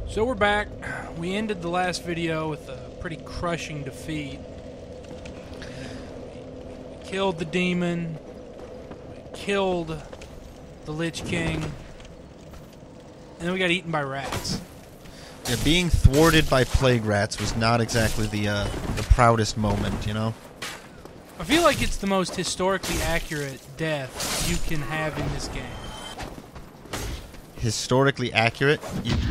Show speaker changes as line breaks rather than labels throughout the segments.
So we're back. We ended the last video with a pretty crushing defeat. We killed the demon. We killed the Lich King. And then we got eaten by rats.
Yeah, being thwarted by plague rats was not exactly the proudest moment, you know?
I feel like it's the most historically accurate death you can have in this game.
Historically accurate?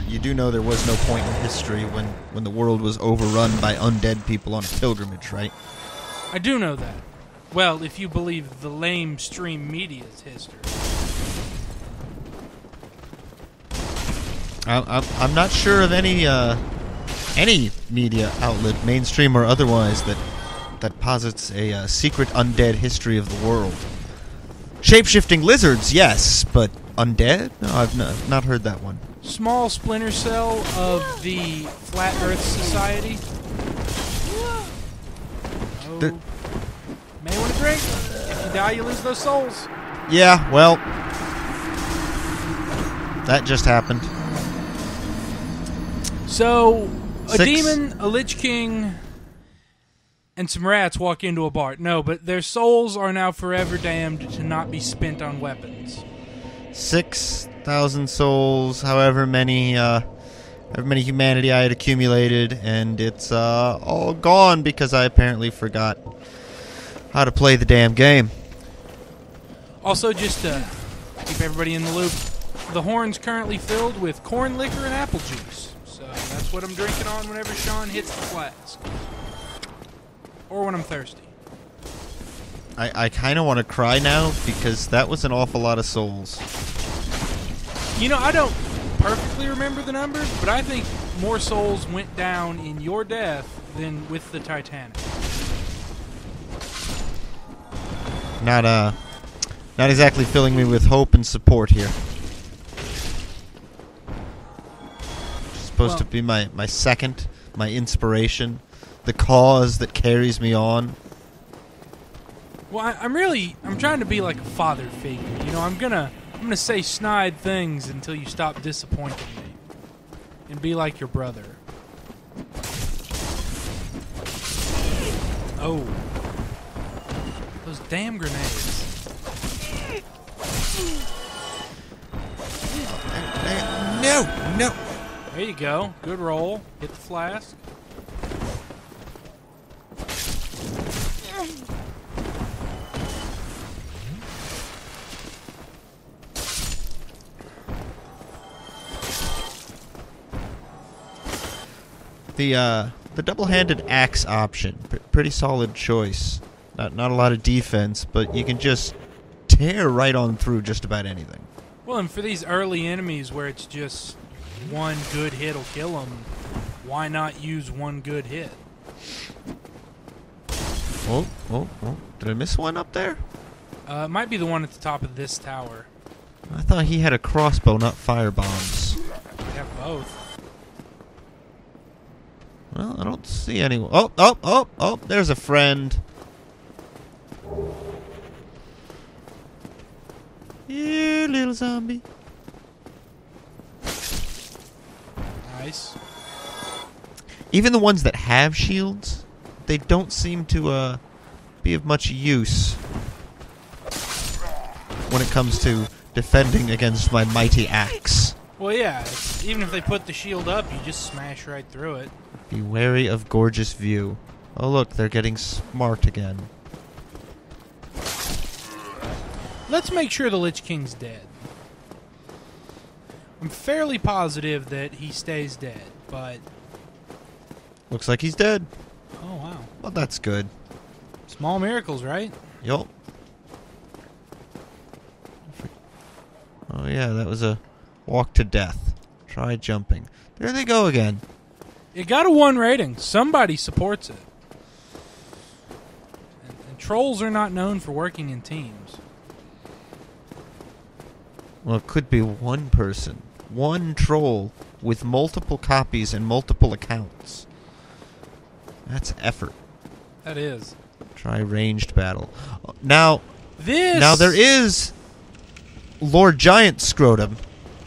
You do know there was no point in history when the world was overrun by undead people on a pilgrimage, right?
I do know that. Well, if you believe the lamestream media's history.
I'm not sure of any media outlet, mainstream or otherwise, that posits a secret undead history of the world. Shape-shifting lizards, yes, but undead? No, I've not heard that one.
Small splinter cell of the Flat Earth Society. Oh, may want to drink. If you die, you lose those souls.
Yeah, well, that just happened.
So, a
6.
demon, a Lich King, and some rats walk into a bar. No, but their souls are now forever damned to not be spent on weapons.
6,000 souls, however many humanity I had accumulated, and it's all gone because I apparently forgot how to play the damn game.
Also, just to keep everybody in the loop, the horn's currently filled with corn liquor and apple juice. So that's what I'm drinking on whenever Sean hits the flask. Or when I'm thirsty.
I kind of want to cry now because that was an awful lot of souls.
You know, I don't perfectly remember the numbers, but I think more souls went down in your death than with the Titanic.
Not exactly filling me with hope and support here. Supposed to be my second, my inspiration, the cause that carries me on.
Well, I'm trying to be like a father figure. You know, I'm gonna say snide things until you stop disappointing me, and be like your brother. Oh, those damn grenades!
No.
There you go. Good roll. Hit the flask.
The double-handed axe option, pretty solid choice. Not a lot of defense, but you can just tear right on through just about anything.
Well, and for these early enemies where it's just one good hit will kill them, why not use one good hit?
Oh. Did I miss one up there?
It might be the one at the top of this tower.
I thought he had a crossbow, not fire bombs.
We have both.
Well, I don't see anyone. Oh, there's a friend. You little zombie.
Nice.
Even the ones that have shields, they don't seem to be of much use when it comes to defending against my mighty axe.
Well, yeah, even if they put the shield up, you just smash right through it.
Be wary of gorgeous view. Oh look, they're getting smart again.
Let's make sure the Lich King's dead. I'm fairly positive that he stays dead, but...
Looks like he's dead.
Oh, wow.
Well, that's good.
Small miracles, right?
Yup. Oh yeah, that was a walk to death. Try jumping. There they go again.
It got a 1 rating. Somebody supports it. And trolls are not known for working in teams.
Well, it could be one person. One troll with multiple copies and multiple accounts. That's effort.
That is.
Try ranged battle. Now
This...
there is Lord Giant Scrotum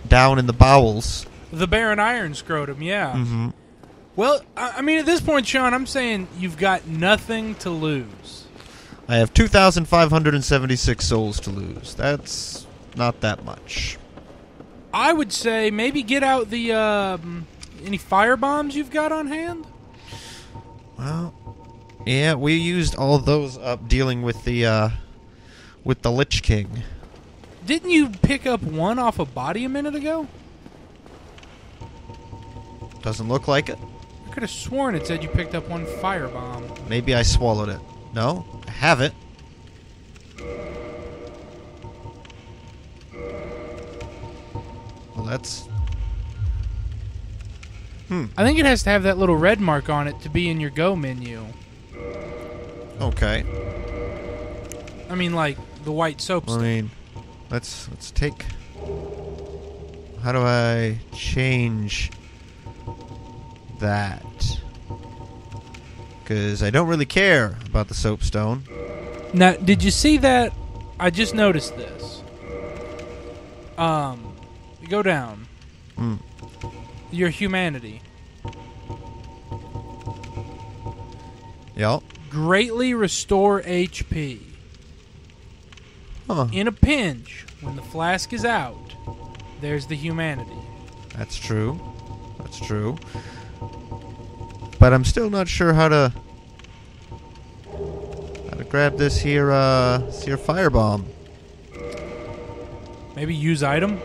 down in the bowels
The Baron Iron Scrotum, yeah.
Mm-hmm.
Well, I mean, at this point, Sean, I'm saying you've got nothing to lose.
I have 2,576 souls to lose. That's not that much.
I would say maybe get out the any fire bombs you've got on hand.
Well, yeah, we used all those up dealing with the Lich King.
Didn't you pick up one off a body a minute ago?
Doesn't look like it.
I could have sworn it said you picked up one firebomb.
Maybe I swallowed it. No, I have it. Well, that's...
I think it has to have that little red mark on it to be in your Go menu.
Okay.
I mean, like, the white soap stick.
I mean, let's take... How do I change that? Because I don't really care about the soapstone.
Now, did you see that? I just noticed this. Go down. Your humanity.
Yep.
Greatly restore HP.
Huh.
In a pinch, when the flask is out, there's the humanity.
That's true. That's true. But I'm still not sure how to grab this here firebomb.
Maybe use item?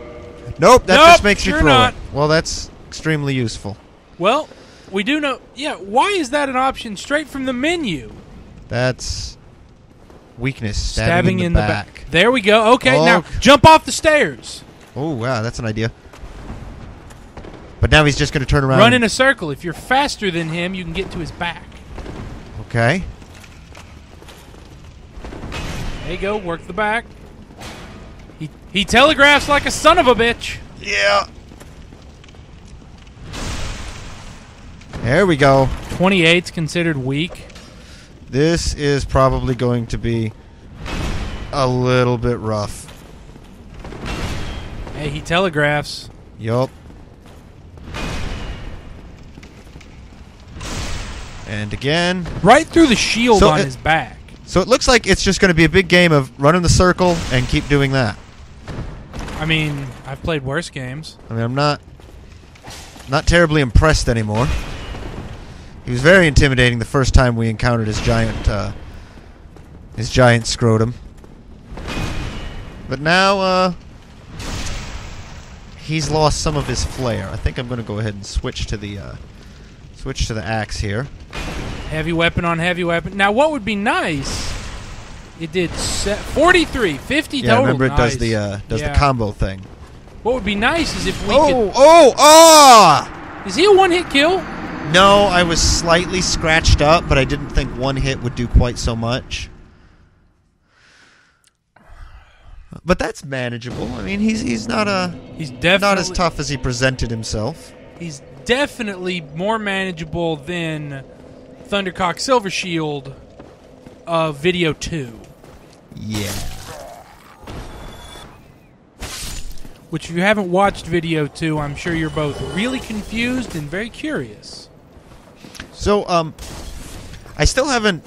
Nope, that just makes you
sure
throw
not.
it. Well, that's extremely useful.
Well, we do know... Yeah, why is that an option straight from the menu?
That's weakness. Stabbing in the back.
There we go. Okay,
Oh.
now jump off the stairs.
Oh, wow, that's an idea. But now he's just going to turn around.
Run in a circle. If you're faster than him, you can get to his back.
Okay.
There you go. Work the back. He telegraphs like a son of a bitch.
Yeah. There we go.
28's considered weak.
This is probably going to be a little bit rough.
Hey, he telegraphs.
Yup. And again.
Right through the shield on his back.
So it looks like it's just going to be a big game of running the circle and keep doing that.
I mean, I've played worse games.
I mean, I'm not terribly impressed anymore. He was very intimidating the first time we encountered his giant scrotum. But now, he's lost some of his flair. I think I'm going to go ahead and switch to the axe here.
Heavy weapon on heavy weapon. Now, what would be nice? It did 43, 50 total.
Yeah, remember it
nice.
does the combo thing.
What would be nice is if we could...
Oh!
Is he a one-hit kill?
No, I was slightly scratched up, but I didn't think one hit would do quite so much. But that's manageable. I mean, he's not not as tough as he presented himself.
He's definitely more manageable than Thundercock Silver Shield of Video 2.
Yeah.
Which, if you haven't watched Video 2, I'm sure you're both really confused and very curious.
So, I still haven't,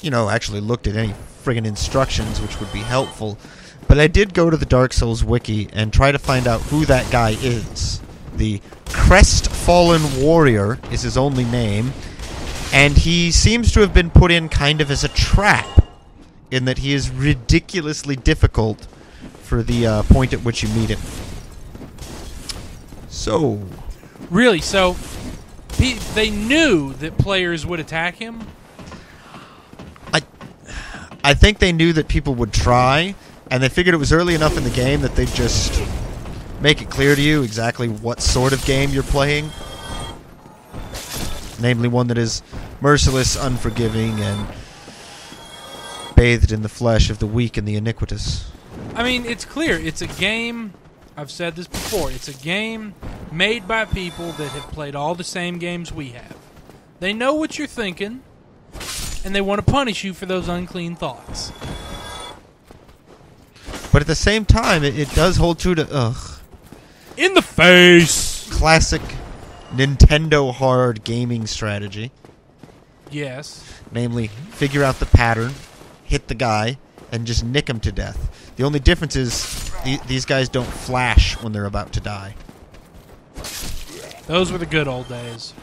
actually looked at any friggin' instructions, which would be helpful. But I did go to the Dark Souls wiki and try to find out who that guy is. The Crestfallen Warrior is his only name. And he seems to have been put in kind of as a trap, in that he is ridiculously difficult for the point at which you meet him. So...
Really? So, they knew that players would attack him?
I think they knew that people would try, and they figured it was early enough in the game that they'd just make it clear to you exactly what sort of game you're playing. Namely one that is merciless, unforgiving, and bathed in the flesh of the weak and the iniquitous.
I mean, it's clear. It's a game, I've said this before, it's a game made by people that have played all the same games we have. They know what you're thinking, and they want to punish you for those unclean thoughts.
But at the same time, it does hold true to...
In the face!
classic Nintendo hard gaming strategy.
Yes.
Namely, figure out the pattern, hit the guy, and just nick him to death. The only difference is these guys don't flash when they're about to die.
Those were the good old days.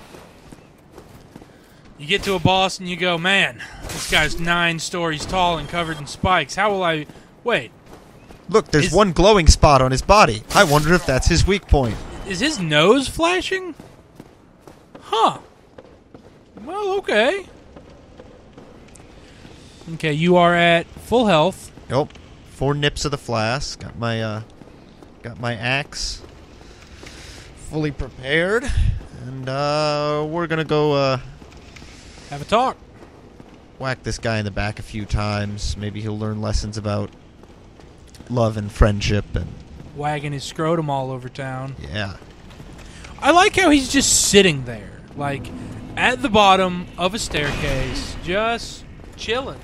You get to a boss and you go, man, this guy's 9 stories tall and covered in spikes. How will I... Wait.
Look, there's one glowing spot on his body. I wonder if that's his weak point.
Is his nose flashing? Huh. Well, okay. Okay, you are at full health.
Yep. 4 nips of the flask. Got my axe fully prepared. And we're gonna go
have a talk.
Whack this guy in the back a few times. Maybe he'll learn lessons about love and friendship and
wagging his scrotum all over town.
Yeah.
I like how he's just sitting there, like at the bottom of a staircase, just chilling.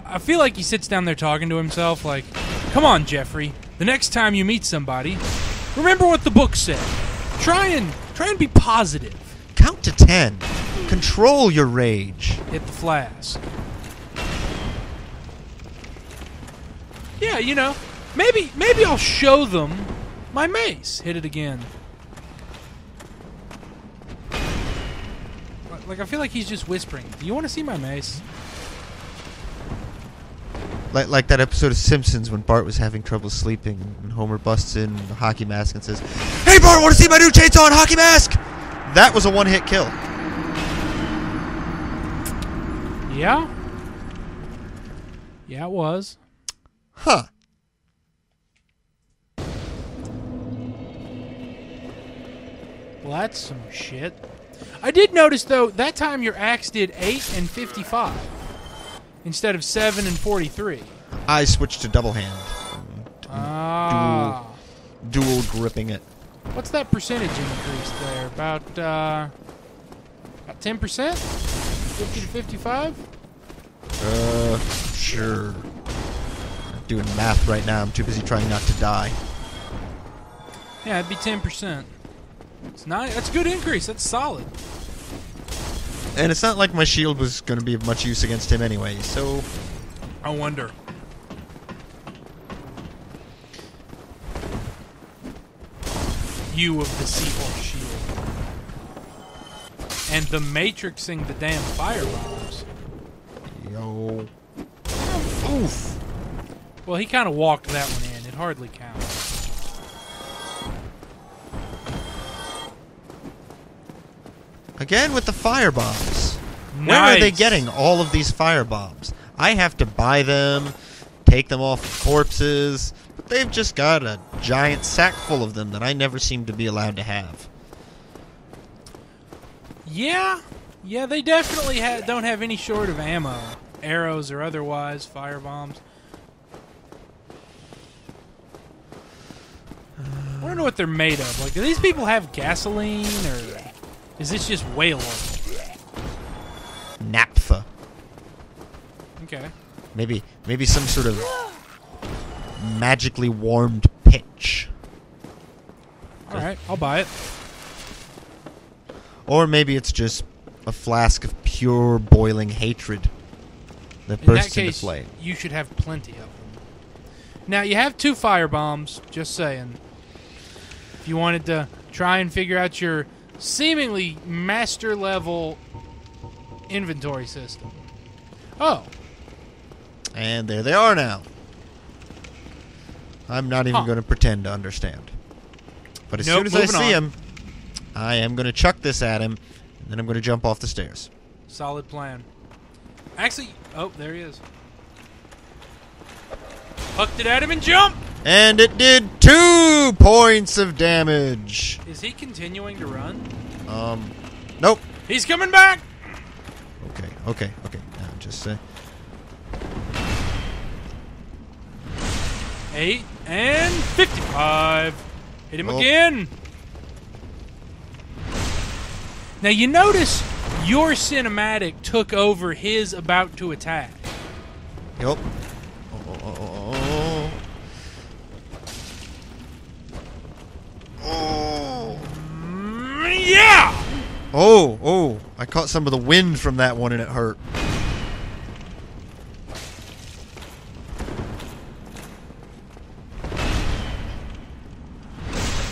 I feel like he sits down there talking to himself like, come on, Jeffrey, the next time you meet somebody, remember what the book said. Try and be positive.
Count to 10. Control your rage.
Hit the flask. Yeah, you know, maybe I'll show them my mace. Hit it again. Like, I feel like he's just whispering. Do you want to see my mace?
Like that episode of Simpsons when Bart was having trouble sleeping and Homer busts in the hockey mask and says, "Hey Bart, want to see my new chainsaw and hockey mask?" That was a one-hit kill.
Yeah? Yeah, it was.
Huh.
Well, that's some shit. I did notice, though, that time your axe did 8 and 55 instead of 7 and 43.
I switched to double hand.
Ah.
Dual gripping it.
What's that percentage increase there? About 10%? 50 to 55?
Sure. I'm doing math right now. I'm too busy trying not to die.
Yeah, it'd be 10%. It's nice. That's a good increase. That's solid.
And it's not like my shield was going to be of much use against him anyway, so...
I wonder. You of the seahorse shield. And the matrixing the damn firebombs.
Yo. Oof.
Well, he kind of walked that one in. It hardly counts.
Again with the firebombs.
Nice.
Where are they getting all of these firebombs? I have to buy them, take them off of corpses, but they've just got a giant sack full of them that I never seem to be allowed to have.
Yeah, they definitely don't have any short of ammo. Arrows or otherwise, firebombs. I don't know what they're made of. Like, do these people have gasoline, or is this just whale oil?
Naphtha.
Okay.
Maybe some sort of magically warmed pitch.
Alright, I'll buy it.
Or maybe it's just a flask of pure boiling hatred that bursts into flame.
You should have plenty of them. Now, you have 2 firebombs, just saying. If you wanted to try and figure out your seemingly master-level inventory system. Oh.
And there they are now. I'm not even going to pretend to understand. But as soon as I see him, I am going to chuck this at him, and then I'm going to jump off the stairs.
Solid plan. Actually, oh, there he is. Hucked it at him and jump!
And it did 2 points of damage.
Is he continuing to run?
Nope.
He's coming back!
Okay. Now just
8 and 55. Hit him again. Now you notice your cinematic took over his about to attack.
Yep. Oh, I caught some of the wind from that one and it hurt.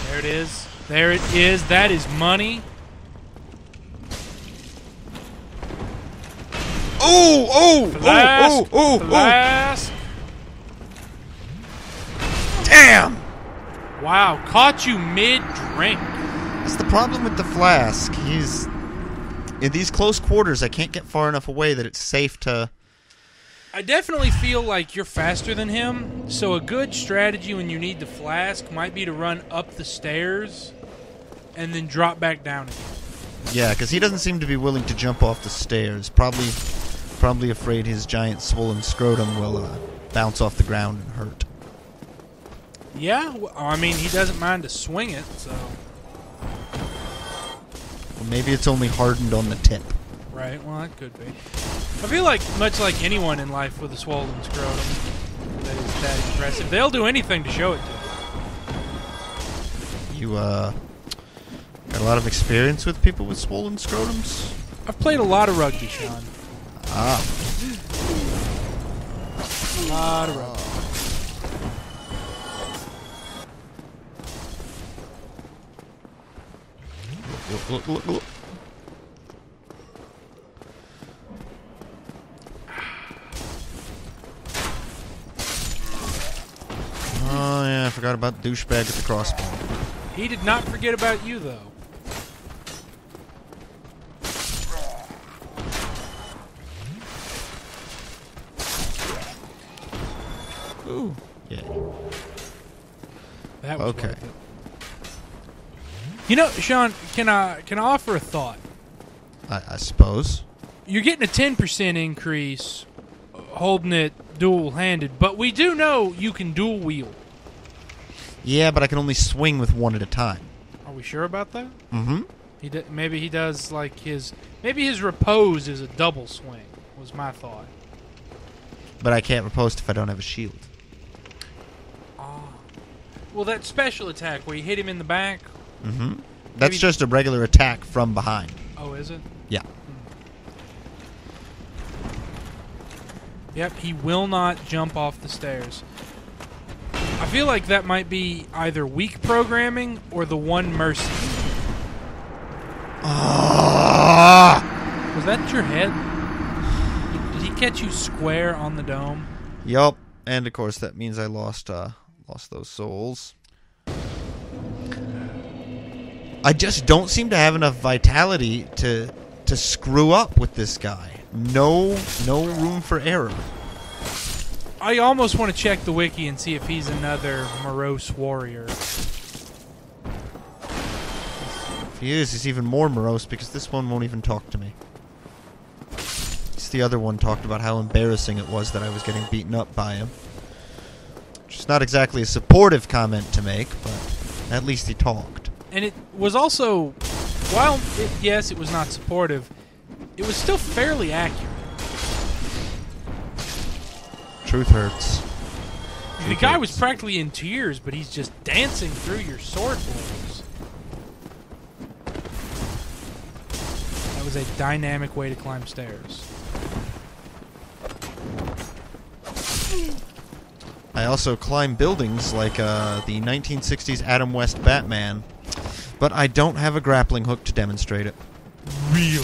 There it is. There it is. That is money. Flask.
Damn!
Wow, caught you mid-drink.
That's the problem with the flask. He's... In these close quarters, I can't get far enough away that it's safe to...
I definitely feel like you're faster than him, so a good strategy when you need the flask might be to run up the stairs and then drop back down again.
Yeah, because he doesn't seem to be willing to jump off the stairs. Probably afraid his giant swollen scrotum will bounce off the ground and hurt.
Yeah, well, I mean, he doesn't mind to swing it, so...
Well, maybe it's only hardened on the tip.
Right, well, that could be. I feel like, much like anyone in life with a swollen scrotum that is that impressive, they'll do anything to show it to you.
You, got a lot of experience with people with swollen scrotums?
I've played a lot of rugby, Sean.
Ah.
A lot of rugby.
Look. Oh, yeah, I forgot about douchebag at the crossbow.
He did not forget about you, though.
Ooh. Yeah.
That was
okay.
worth it. You know, Sean, can I offer a thought?
I suppose.
You're getting a 10% increase holding it dual-handed, but we do know you can dual wield.
Yeah, but I can only swing with one at a time.
Are we sure about that?
Mm-hmm.
Maybe he does like maybe his repose is a double swing, was my thought.
But I can't riposte if I don't have a shield.
Well, that special attack where you hit him in the back.
Mm-hmm. That's just a regular attack from behind.
Oh, is it?
Yeah.
Yep, he will not jump off the stairs. I feel like that might be either weak programming or the one mercy. Was that your head? Did he catch you square on the dome?
Yup. And of course that means I lost those souls. I just don't seem to have enough vitality to screw up with this guy. No room for error.
I almost want to check the wiki and see if he's another morose warrior.
If he is, he's even more morose because this one won't even talk to me. The other one talked about how embarrassing it was that I was getting beaten up by him. Which is not exactly a supportive comment to make, but at least he talked.
And it was also, yes, it was not supportive, it was still fairly accurate.
Truth hurts.
The guy was practically in tears, but he's just dancing through your sword blows. That was a dynamic way to climb stairs.
I also climb buildings like the 1960s Adam West Batman, but I don't have a grappling hook to demonstrate it.
Really?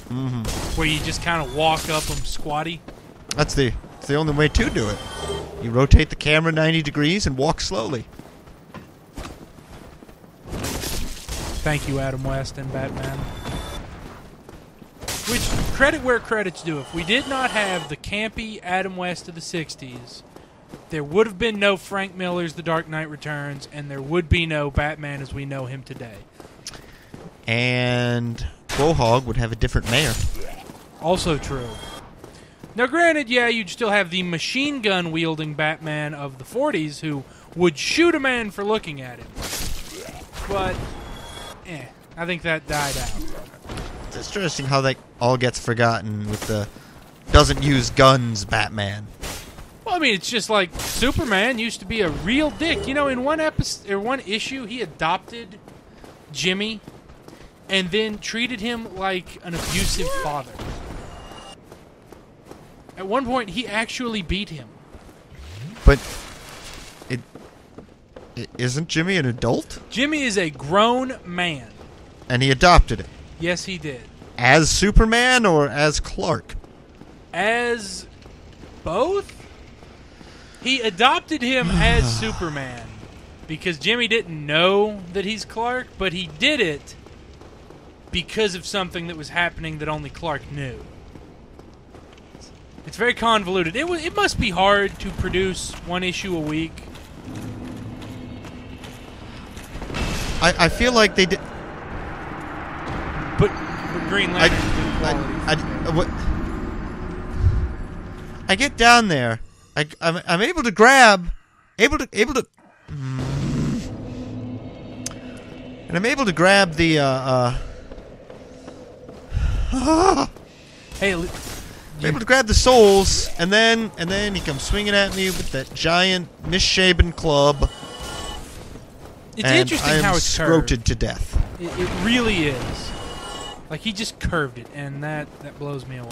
Mm-hmm.
Where you just kind of walk up them squatty?
It's the only way to do it. You rotate the camera 90 degrees and walk slowly.
Thank you, Adam West and Batman. Which, credit where credit's due. If we did not have the campy Adam West of the 60s, there would have been no Frank Miller's The Dark Knight Returns, and there would be no Batman as we know him today.
And Quahog would have a different mayor.
Also true. Now, granted, yeah, you'd still have the machine gun wielding Batman of the 40s who would shoot a man for looking at him. But, I think that died out.
It's interesting how that all gets forgotten with the doesn't use guns Batman.
Well, I mean, it's just like Superman used to be a real dick. You know, in one episode or one issue, he adopted Jimmy, and then treated him like an abusive father. At one point, he actually beat him.
But isn't Jimmy an adult?
Jimmy is a grown man.
And he adopted it.
Yes, he did.
As Superman or as Clark?
As both? He adopted him as Superman because Jimmy didn't know that he's Clark, but he did it because of something that was happening that only Clark knew. It's very convoluted. It must be hard to produce one issue a week.
I feel like they did.
But Green Lantern's good quality.
I get down there. I'm able to grab, and I'm able to grab the
Hey,
I'm able to grab the souls, and then he comes swinging at me with that giant misshapen club.
it's interesting how it's curved.
scroted to death.
It really is. Like, he just curved it, and that blows me away.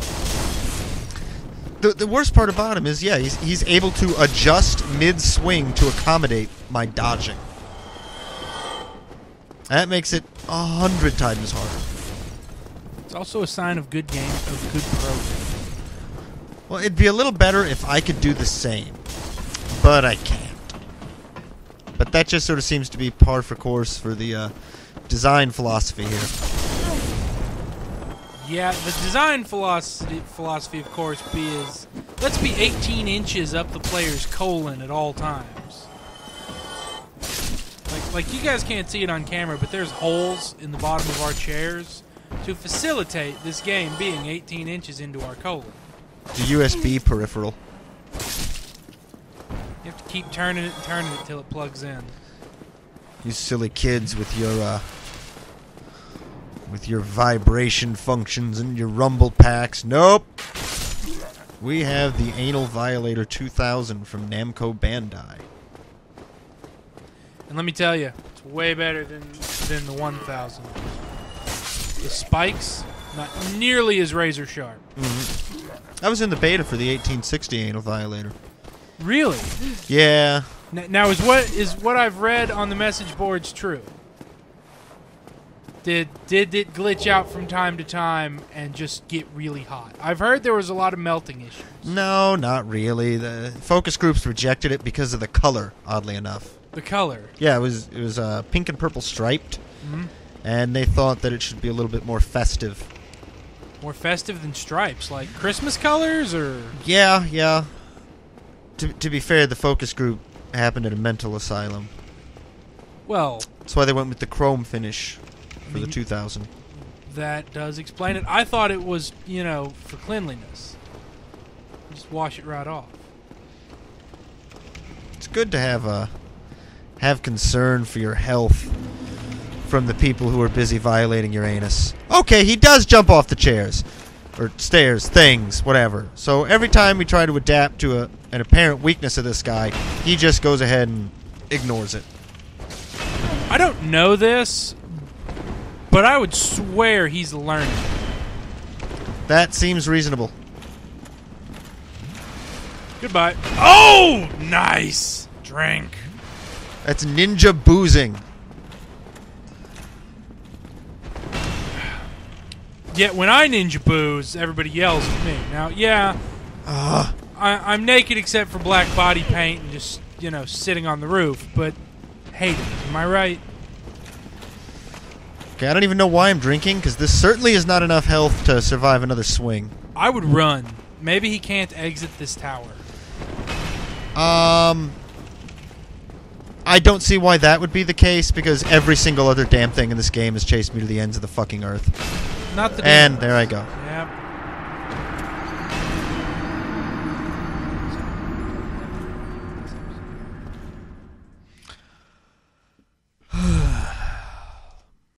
The worst part about him is, yeah, he's able to adjust mid-swing to accommodate my dodging. That makes it 100 times harder.
It's also a sign of good game, of good programming.
Well, it'd be a little better if I could do the same, but I can't. But that just sort of seems to be par for course for the design philosophy here.
Yeah, the design philosophy, of course, is let's be 18 inches up the player's colon at all times. Like you guys can't see it on camera, but there's holes in the bottom of our chairs to facilitate this game being 18 inches into our colon.
The USB peripheral.
You have to keep turning it and turning it till it plugs in.
You silly kids with your vibration functions and your rumble packs. Nope. We have the Anal Violator 2000 from Namco Bandai.
And let me tell you, it's way better than the 1000. The spikes, not nearly as razor sharp.
Mm-hmm. I was in the beta for the 1860 Anal Violator.
Really?
Yeah.
Now is what I've read on the message boards true? Did it glitch out from time to time and just get really hot? I've heard there was a lot of melting issues.
No, not really. The focus groups rejected it because of the color, oddly enough.
The color?
Yeah, it was pink and purple striped,
mm-hmm.
and they thought that it should be a little bit more festive.
More festive than stripes? Like Christmas colors, or...?
Yeah. To be fair, the focus group happened at a mental asylum.
Well...
That's why they went with the chrome finish for the 2000.
That does explain it. I thought it was, for cleanliness. Just wash it right off.
It's good to have concern for your health from the people who are busy violating your anus. Okay, he does jump off the chairs. Or stairs, things, whatever. So every time we try to adapt to an apparent weakness of this guy, he just goes ahead and ignores it.
I don't know this, but I would swear he's learning.
That seems reasonable.
Goodbye. Oh, nice. Drink.
That's ninja boozing.
Yet when I ninja booze, everybody yells at me. Now, yeah, I'm naked except for black body paint and just, sitting on the roof, but hate it. Am I right?
Okay, I don't even know why I'm drinking, because this certainly is not enough health to survive another swing.
I would run. Maybe he can't exit this tower.
I don't see why that would be the case, because every single other damn thing in this game has chased me to the ends of the fucking earth.
Not the
And there I go.